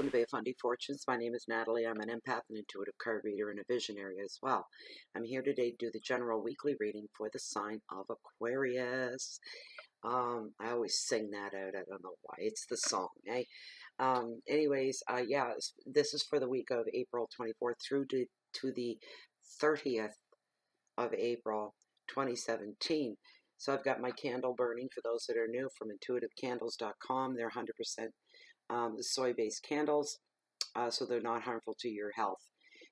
Welcome to Bay Fundy Fortunes. My name is Natalie. I'm an empath, an intuitive card reader, and a visionary as well. I'm here today to do the general weekly reading for the sign of Aquarius. I always sing that out. I don't know why. It's the song, eh? Yeah, this is for the week of April 24th through to the 30th of April 2017. So I've got my candle burning for those that are new from intuitivecandles.com. They're 100% the soy-based candles, so they're not harmful to your health.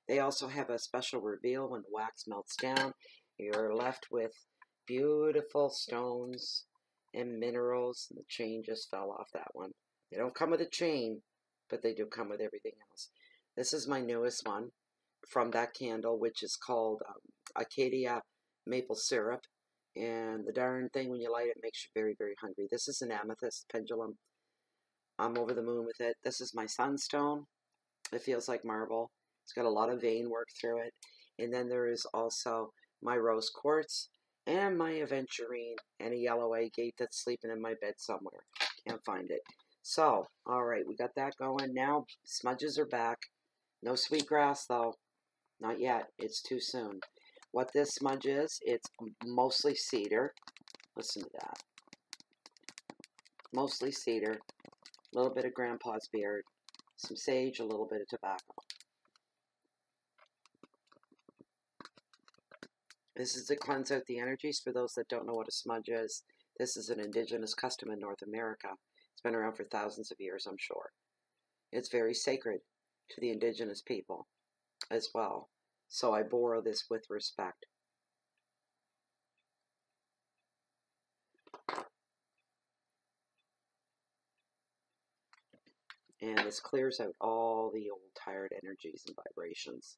They also have a special reveal when the wax melts down. You're left with beautiful stones and minerals. The chain just fell off that one. They don't come with a chain, but they do come with everything else. This is my newest one from that candle, which is called Acadia Maple Syrup. And the darn thing, when you light it, makes you very, very hungry. This is an amethyst pendulum. I'm over the moon with it. This is my sunstone. It feels like marble. It's got a lot of vein work through it. And then there is also my rose quartz and my aventurine and a yellow agate that's sleeping in my bed somewhere. Can't find it. So, all right, we got that going. Now, smudges are back. No sweetgrass, though. Not yet. It's too soon. What this smudge is, it's mostly cedar. Listen to that. Mostly cedar. A little bit of grandpa's beard, some sage, a little bit of tobacco. This is to cleanse out the energies. For those that don't know what a smudge is, this is an indigenous custom in North America. It's been around for thousands of years, I'm sure. It's very sacred to the indigenous people as well. So I borrow this with respect. And this clears out all the old tired energies and vibrations.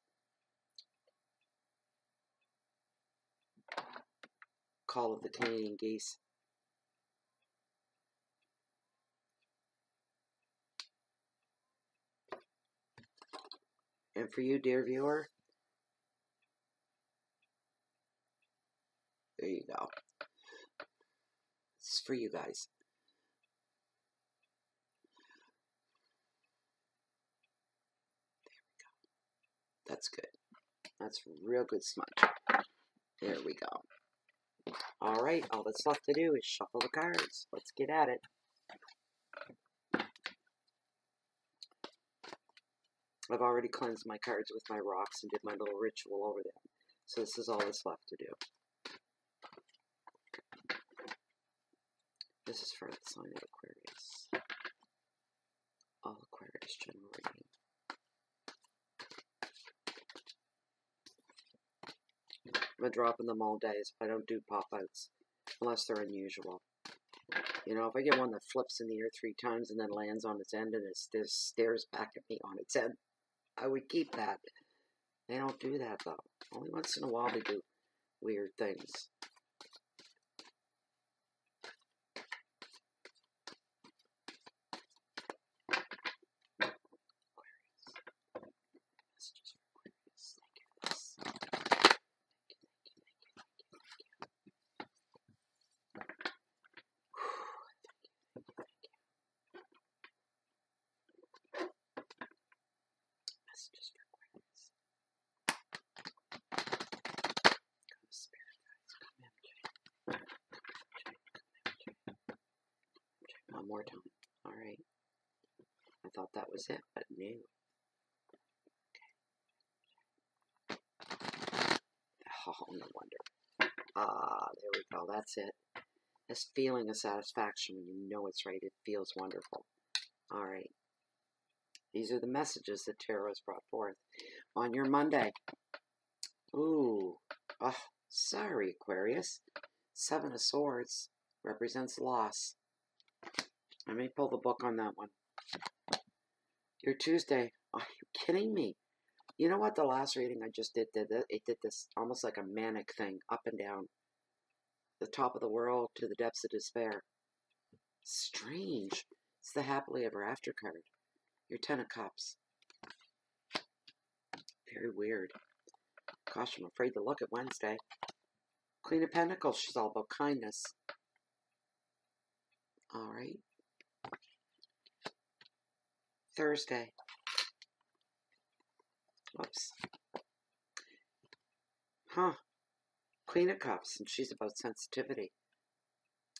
Call of the Canadian geese. And for you, dear viewer, there you go. It's for you guys. That's good. That's real good smudge. There we go. All right, all that's left to do is shuffle the cards. Let's get at it. I've already cleansed my cards with my rocks and did my little ritual over them. So this is all that's left to do. This is for the sign of Aquarius. All Aquarius general reading. I've been dropping them all days, but I don't do pop-outs unless they're unusual. You know, if I get one that flips in the air 3 times and then lands on its end and it stares back at me on its end, I would keep that. They don't do that, though. Only once in a while they do weird things. One more time. All right. I thought that was it, but no. Okay. Oh, no wonder. There we go. That's it. This feeling of satisfaction when you know it's right. It feels wonderful. All right. These are the messages that Tarot has brought forth on your Monday. Ooh. Oh, sorry, Aquarius. 7 of Swords represents loss. Let me pull the book on that one. Your Tuesday. Are you kidding me? You know what? The last reading I just did it did this almost like a manic thing, up and down. The top of the world to the depths of despair. Strange. It's the happily ever after card. Your 10 of Cups. Very weird. Gosh, I'm afraid to look at Wednesday. Queen of Pentacles. She's all about kindness. All right. Thursday. Whoops. Huh. Queen of Cups, and she's about sensitivity.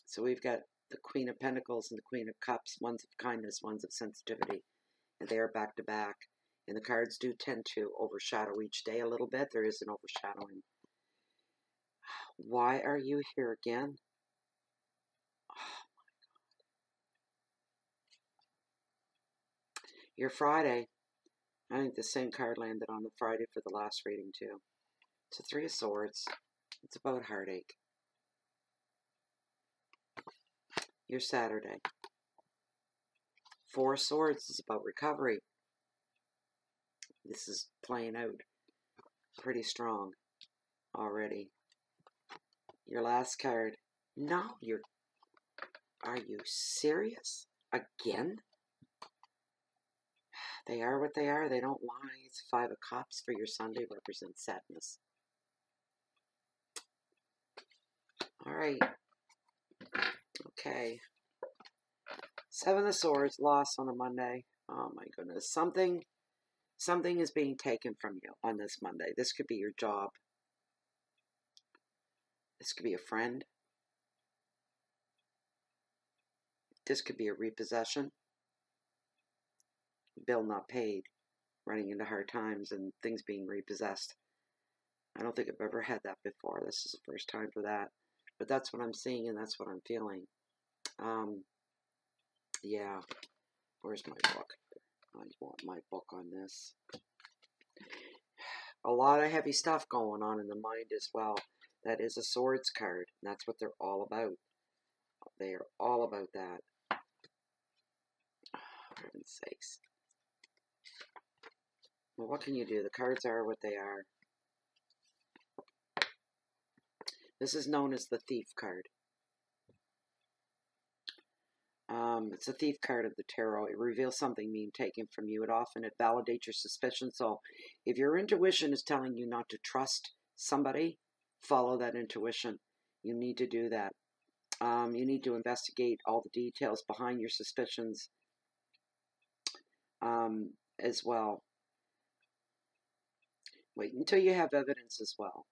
So we've got the Queen of Pentacles and the Queen of Cups, one's of kindness, one's of sensitivity. And they are back to back. And the cards do tend to overshadow each day a little bit. There is an overshadowing. Why are you here again? Oh, your Friday. I think the same card landed on the Friday for the last reading too. It's a Three of Swords. It's about heartache. Your Saturday. Four of Swords is about recovery. This is playing out pretty strong already. Your last card. No, are you serious? Again? They are what they are. They don't lie. It's Five of Cups for your Sunday represents sadness. All right. Okay. Seven of Swords, loss on a Monday. Oh my goodness. Something is being taken from you on this Monday. This could be your job. This could be a friend. This could be a repossession. Bill not paid. Running into hard times and things being repossessed. I don't think I've ever had that before. This is the first time for that. But that's what I'm seeing and that's what I'm feeling. Yeah. Where's my book? I want my book on this. A lot of heavy stuff going on in the mind as well. That is a Swords card. And that's what they're all about. They are all about that. Oh, for heaven's sakes. Well, what can you do? The cards are what they are. This is known as the Thief card. It's a Thief card of the tarot. It reveals something being taken from you. It validates your suspicion. So if your intuition is telling you not to trust somebody, follow that intuition. You need to do that. You need to investigate all the details behind your suspicions as well. Wait until you have evidence as well.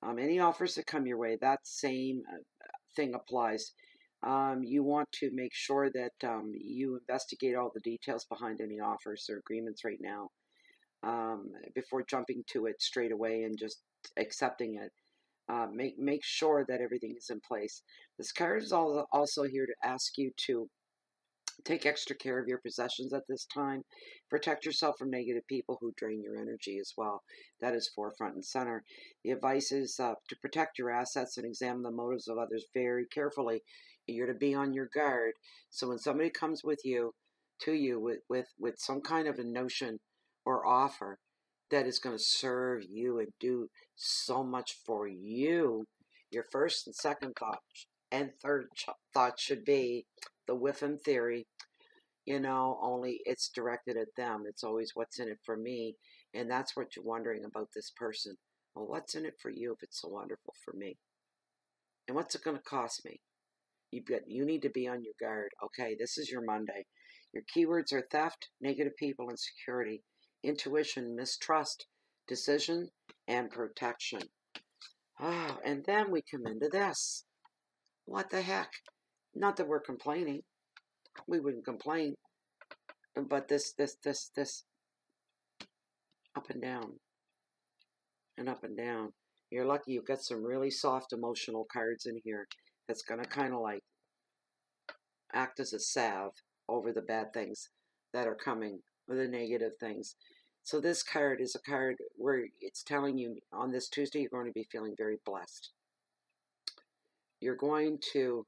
Any offers that come your way, that same thing applies. You want to make sure that you investigate all the details behind any offers or agreements right now before jumping to it straight away and just accepting it. Make sure that everything is in place. This card is also here to ask you to take extra care of your possessions at this time. Protect yourself from negative people who drain your energy as well. That is forefront and center. The advice is to protect your assets and examine the motives of others very carefully. You're to be on your guard. So when somebody comes to you with some kind of a notion or offer that is going to serve you and do so much for you, your first and second thought and third thought should be the whiffing theory. You know, only it's directed at them. It's always what's in it for me. And that's what you're wondering about this person. Well, what's in it for you if it's so wonderful for me? And what's it going to cost me? You need to be on your guard. Okay, this is your Monday. Your keywords are theft, negative people, and security. Intuition, mistrust, decision, and protection. Oh, and then we come into this. What the heck? Not that we're complaining. We wouldn't complain. But this up and down. And up and down. You're lucky you've got some really soft emotional cards in here that's going to kind of like act as a salve over the bad things that are coming, or the negative things. So this card is a card where it's telling you on this Tuesday you're going to be feeling very blessed. You're going to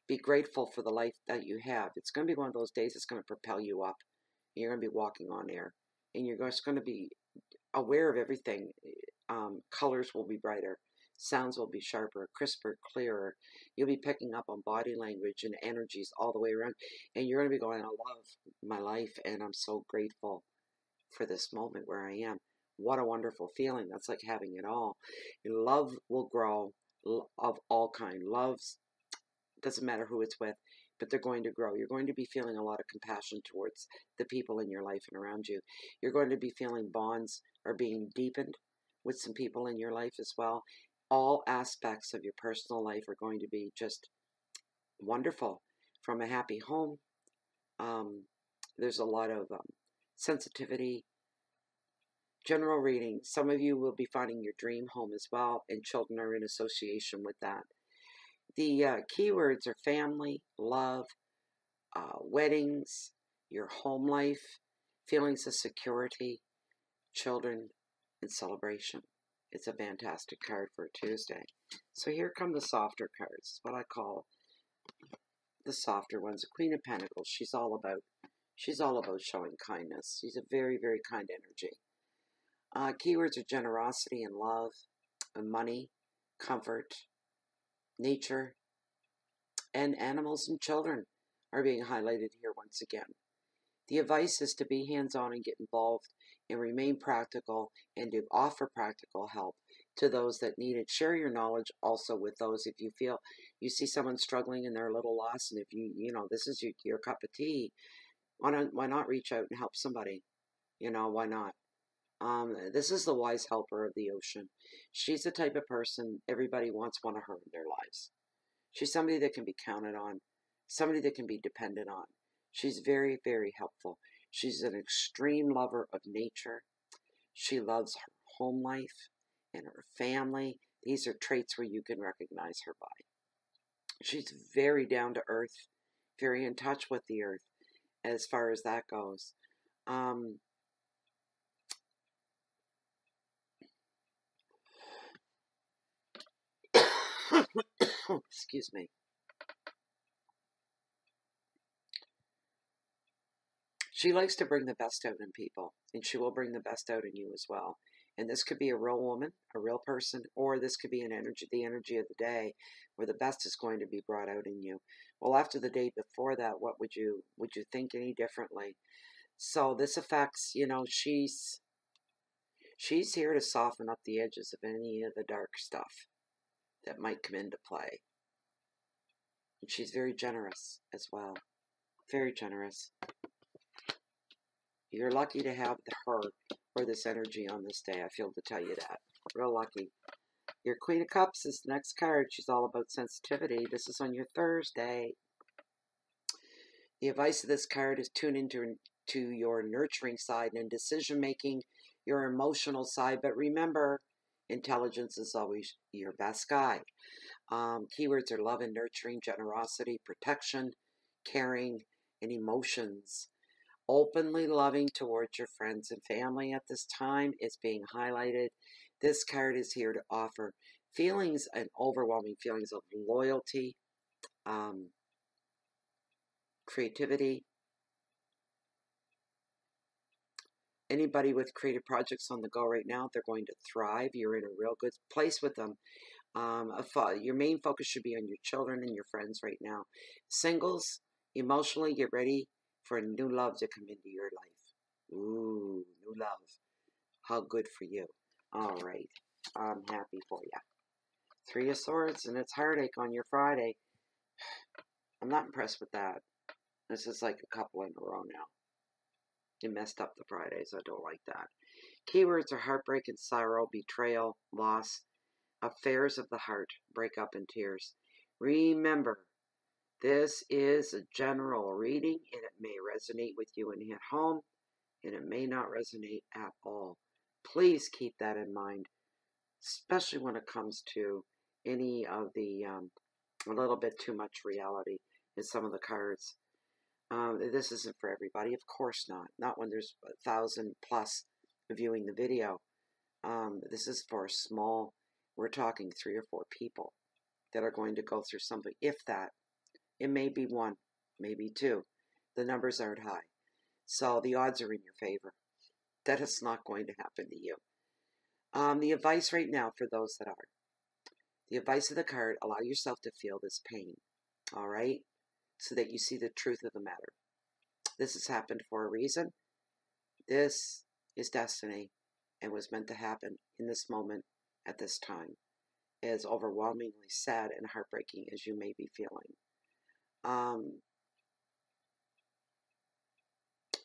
be grateful for the life that you have. It's going to be one of those days that's going to propel you up. You're going to be walking on air. And you're just going to be aware of everything. Colors will be brighter. Sounds will be sharper, crisper, clearer. You'll be picking up on body language and energies all the way around. And you're going to be going, I love my life and I'm so grateful for this moment where I am. What a wonderful feeling. That's like having it all. Your love will grow of all kind. Love's doesn't matter who it's with. but they're going to grow. You're going to be feeling a lot of compassion towards the people in your life and around you. You're going to be feeling bonds are being deepened with some people in your life as well. All aspects of your personal life are going to be just wonderful. From a happy home, there's a lot of sensitivity. General reading, some of you will be finding your dream home as well, and children are in association with that. The keywords are family, love, weddings, your home life, feelings of security, children, and celebration. It's a fantastic card for a Tuesday. So here come the softer cards, what I call the softer ones. The Queen of Pentacles, she's all about showing kindness. She's a very, very kind energy. Keywords are generosity and love, and money, comfort, nature, and animals and children are being highlighted here once again. The advice is to be hands-on and get involved and remain practical and to offer practical help to those that need it. Share your knowledge also with those if you feel you see someone struggling and they're a little lost, and if you know this is your cup of tea, why not reach out and help somebody? Why not? This is the wise helper of the ocean. She's the type of person everybody wants one of her in their lives. She's somebody that can be counted on, somebody that can be dependent on. She's very, very helpful. She's an extreme lover of nature. She loves her home life and her family. These are traits where you can recognize her by. She's very down to earth, very in touch with the earth as far as that goes. Excuse me. She likes to bring the best out in people, and she will bring the best out in you as well. And this could be a real woman, a real person, or this could be an energy, the energy of the day, where the best is going to be brought out in you. Well, after the day before that, what would you think any differently? So this affects, she's here to soften up the edges of any of the dark stuff that might come into play. And she's very generous as well. Very generous. You're lucky to have her or this energy on this day. I feel to tell you that. Real lucky. Your Queen of Cups is the next card. She's all about sensitivity. This is on your Thursday. The advice of this card is tune into your nurturing side and decision-making, your emotional side. But remember, intelligence is always your best guide. Keywords are love and nurturing, generosity, protection, caring, and emotions. Openly loving towards your friends and family at this time is being highlighted. This card is here to offer feelings and overwhelming feelings of loyalty, creativity. Anybody with creative projects on the go right now, they're going to thrive. You're in a real good place with them. Your main focus should be on your children and your friends right now. Singles, emotionally, get ready for a new love to come into your life. Ooh, new love. How good for you. All right. I'm happy for you. Three of Swords, and it's heartache on your Friday. I'm not impressed with that. This is like a couple in a row now. You messed up the Fridays. I don't like that. Keywords are heartbreak and sorrow, betrayal, loss, affairs of the heart, breakup and tears. Remember, this is a general reading, and it may resonate with you and hit home, and it may not resonate at all. Please keep that in mind, especially when it comes to any of the a little bit too much reality in some of the cards. This isn't for everybody, of course not. Not when there's 1,000 plus viewing the video. This is for a small, we're talking 3 or 4 people that are going to go through something, if that. It may be 1, maybe 2. The numbers aren't high. So the odds are in your favor that it's not going to happen to you. The advice right now for those that are. The advice of the card, allow yourself to feel this pain. All right? So that you see the truth of the matter. This has happened for a reason. This is destiny and was meant to happen in this moment at this time. As overwhelmingly sad and heartbreaking as you may be feeling.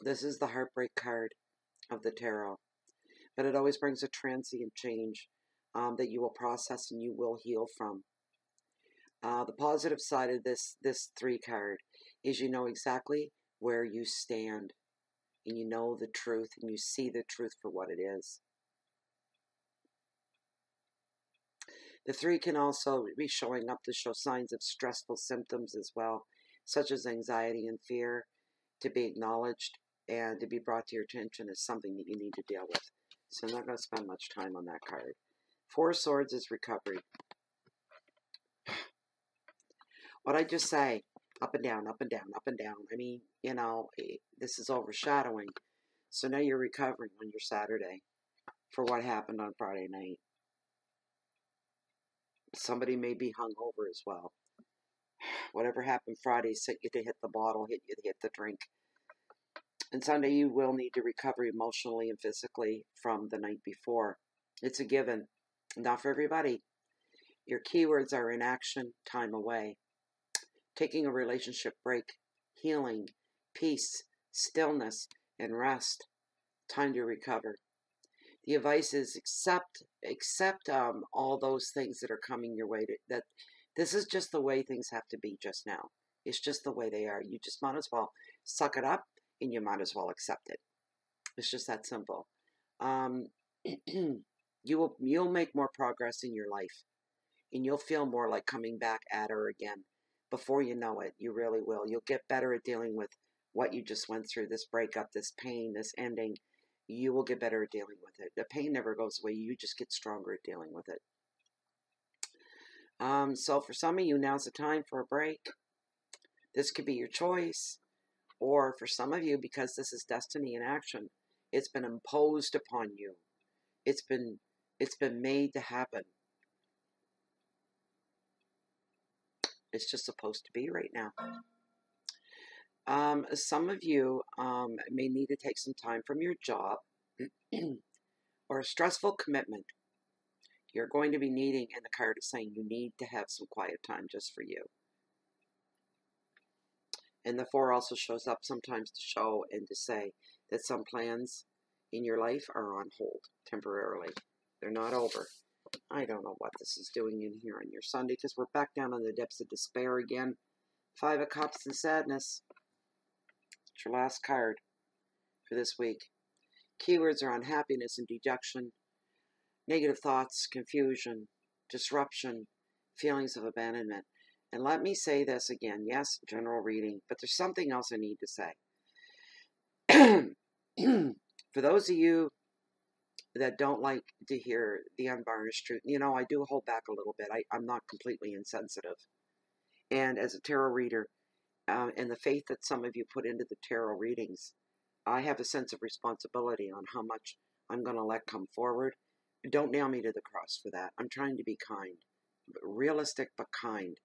This is the heartbreak card of the tarot, but it always brings a transient change that you will process and you will heal from. The positive side of this 3 card is you know exactly where you stand, and you know the truth, and you see the truth for what it is. The 3 can also be showing up to show signs of stressful symptoms as well, such as anxiety and fear, to be acknowledged and to be brought to your attention as something that you need to deal with. So I'm not going to spend much time on that card. 4 Swords is recovery. What I just say, up and down, up and down, up and down. I mean, you know, this is overshadowing. So now you're recovering on your Saturday for what happened on Friday night. Somebody may be hungover as well. Whatever happened Friday sent you to hit the bottle, hit you to hit the drink. And Sunday you will need to recover emotionally and physically from the night before. It's a given. Not for everybody. Your keywords are inaction, time away, taking a relationship break, healing, peace, stillness, and rest. Time to recover. The advice is accept all those things that are coming your way. That this is just the way things have to be just now. It's just the way they are. You just might as well suck it up, and you might as well accept it. It's just that simple. You'll make more progress in your life, and you'll feel more like coming back at her again. Before you know it, you really will. You'll get better at dealing with what you just went through, this breakup, this pain, this ending. You will get better at dealing with it. The pain never goes away. You just get stronger at dealing with it. So for some of you, now's the time for a break. This could be your choice. Or for some of you, because this is destiny in action, it's been imposed upon you. It's been made to happen. It's just supposed to be right now. Some of you may need to take some time from your job or a stressful commitment. You're going to be needing, and the card is saying you need to have some quiet time just for you. And the 4 also shows up sometimes to show and to say that some plans in your life are on hold temporarily. They're not over. I don't know what this is doing in here on your Sunday, because we're back down on the depths of despair again. 5 of Cups and sadness. It's your last card for this week. Keywords are unhappiness and dejection, negative thoughts, confusion, disruption, feelings of abandonment. And let me say this again. Yes, general reading, but there's something else I need to say. For those of you that don't like to hear the unvarnished truth, you know, I do hold back a little bit. I'm not completely insensitive. And as a tarot reader, and the faith that some of you put into the tarot readings, I have a sense of responsibility on how much I'm going to let come forward. Don't nail me to the cross for that. I'm trying to be kind. Realistic, but kind.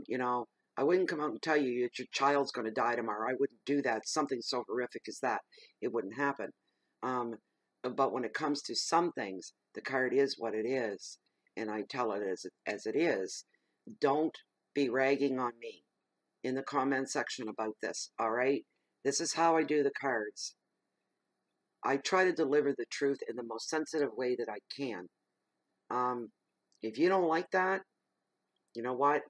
You know, I wouldn't come out and tell you that your child's going to die tomorrow. I wouldn't do that. Something so horrific as that. It wouldn't happen. But when it comes to some things, the card is what it is. And I tell it as it is. Don't be ragging on me in the comment section about this, all right? This is how I do the cards. I try to deliver the truth in the most sensitive way that I can. If you don't like that, you know what?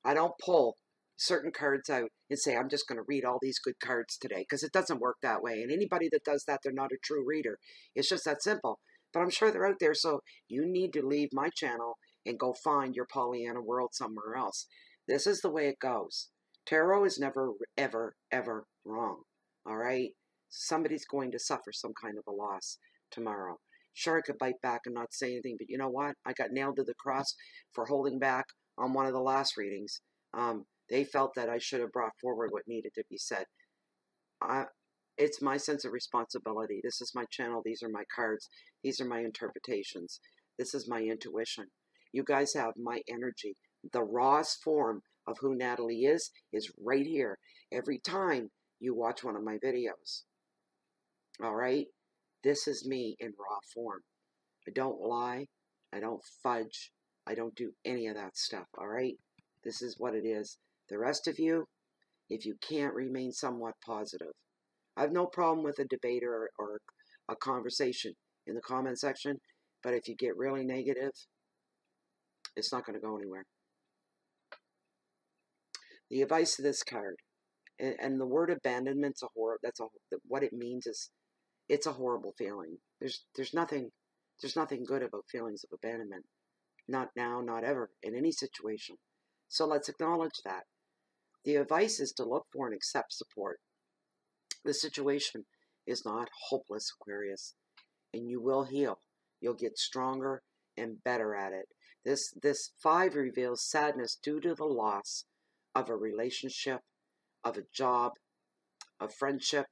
I don't pull certain cards out and say, I'm just going to read all these good cards today, because it doesn't work that way. And anybody that does that, they're not a true reader. It's just that simple. But I'm sure they're out there, so you need to leave my channel and go find your Pollyanna world somewhere else. This is the way it goes. Tarot is never, ever, ever wrong, all right? Somebody's going to suffer some kind of a loss tomorrow. Sure, I could bite back and not say anything, but you know what? I got nailed to the cross for holding back on one of the last readings. They felt that I should have brought forward what needed to be said. It's my sense of responsibility. This is my channel. These are my cards. These are my interpretations. This is my intuition. You guys have my energy. The rawest form of who Natalie is right here every time you watch one of my videos. All right? This is me in raw form. I don't lie. I don't fudge. I don't do any of that stuff. All right? This is what it is. The rest of you, if you can't remain somewhat positive, I have no problem with a debate or a conversation in the comment section, but if you get really negative, it's not going to go anywhere. The advice of this card, and the word abandonment's a horror. What it means is it's a horrible feeling. There's nothing good about feelings of abandonment. Not now, not ever, in any situation. So let's acknowledge that. The advice is to look for and accept support. The situation is not hopeless, Aquarius, and you will heal. You'll get stronger and better at it. This 5 reveals sadness due to the loss of a relationship, of a job, a friendship,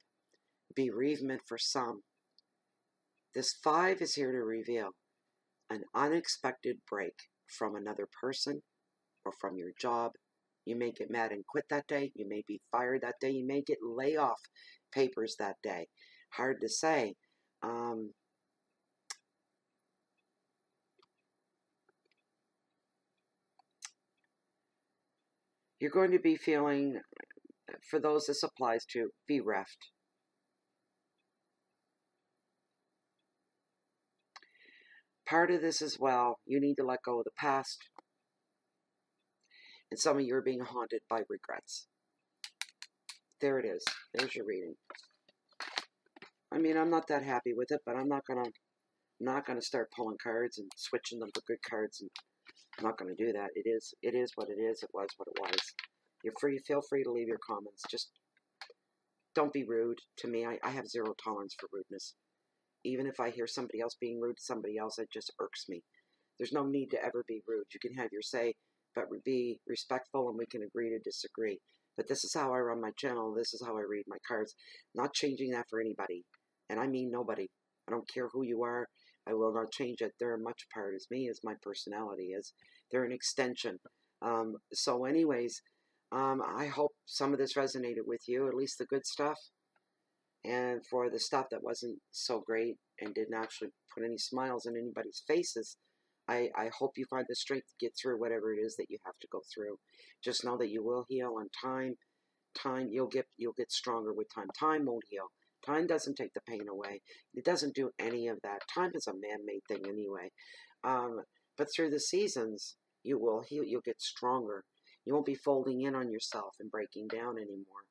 bereavement for some. This 5 is here to reveal an unexpected break from another person or from your job. You may get mad and quit that day. You may be fired that day. You may get layoff papers that day. Hard to say. You're going to be feeling, for those this applies to, bereft. Part of this as well, you need to let go of the past. And some of you are being haunted by regrets. There it is. There's your reading. I mean, I'm not that happy with it, but I'm not gonna start pulling cards and switching them for good cards. And I'm not gonna do that. It is what it is. It was what it was. You're free. Feel free to leave your comments. Just don't be rude to me. I have zero tolerance for rudeness. Even if I hear somebody else being rude to somebody else, it just irks me. There's no need to ever be rude. You can have your say, but be respectful, and we can agree to disagree. But this is how I run my channel. This is how I read my cards. Not changing that for anybody. And I mean nobody. I don't care who you are. I will not change it. They're much part as me, as my personality is. They're an extension. So anyways, I hope some of this resonated with you, at least the good stuff. And for the stuff that wasn't so great and didn't actually put any smiles on anybody's faces, I hope you find the strength to get through whatever it is that you have to go through. Just know that you will heal on time. You'll get stronger with time. Time won't heal. Time doesn't take the pain away. It doesn't do any of that. Time is a man-made thing anyway. But through the seasons, you will heal. You'll get stronger. You won't be folding in on yourself and breaking down anymore.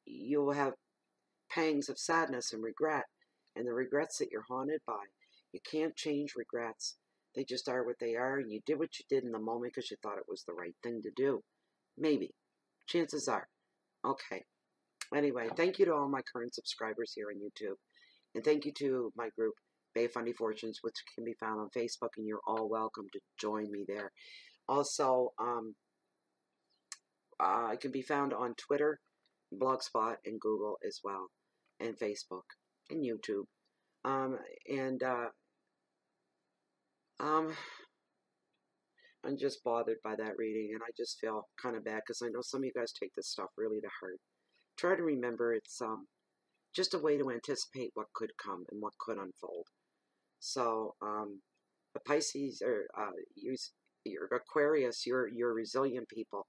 You will have pangs of sadness and regret, and the regrets that you're haunted by. You can't change regrets. They just are what they are, and you did what you did in the moment because you thought it was the right thing to do. Maybe. Chances are. Okay. Anyway, thank you to all my current subscribers here on YouTube. And thank you to my group, Bay of Funny Fortunes, which can be found on Facebook, and you're all welcome to join me there. Also, I can be found on Twitter, Blogspot, and Google as well, and Facebook, and YouTube. I'm just bothered by that reading, and I just feel kind of bad because I know some of you guys take this stuff really to heart. Try to remember it's just a way to anticipate what could come and what could unfold. So, the Pisces, or your Aquarius, you're resilient people.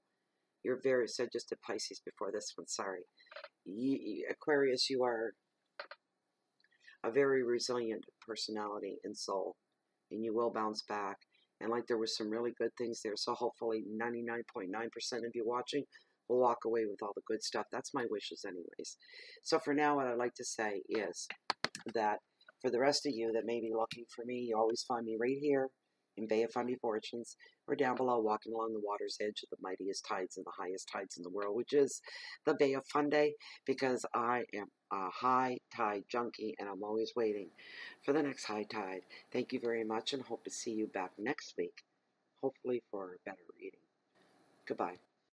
You're very, said just to Pisces before this one, sorry. Aquarius, you are a very resilient personality and soul, and you will bounce back. And like there were some really good things there, so hopefully 99.9% of you watching will walk away with all the good stuff. That's my wishes anyways. So for now, what I'd like to say is that for the rest of you that may be looking for me, you always find me right here in Bay of Funny Fortunes, or down below walking along the water's edge of the mightiest tides and the highest tides in the world, which is the Bay of Funday, because I am a high tide junkie and I'm always waiting for the next high tide. Thank you very much, and hope to see you back next week, hopefully for a better reading. Goodbye.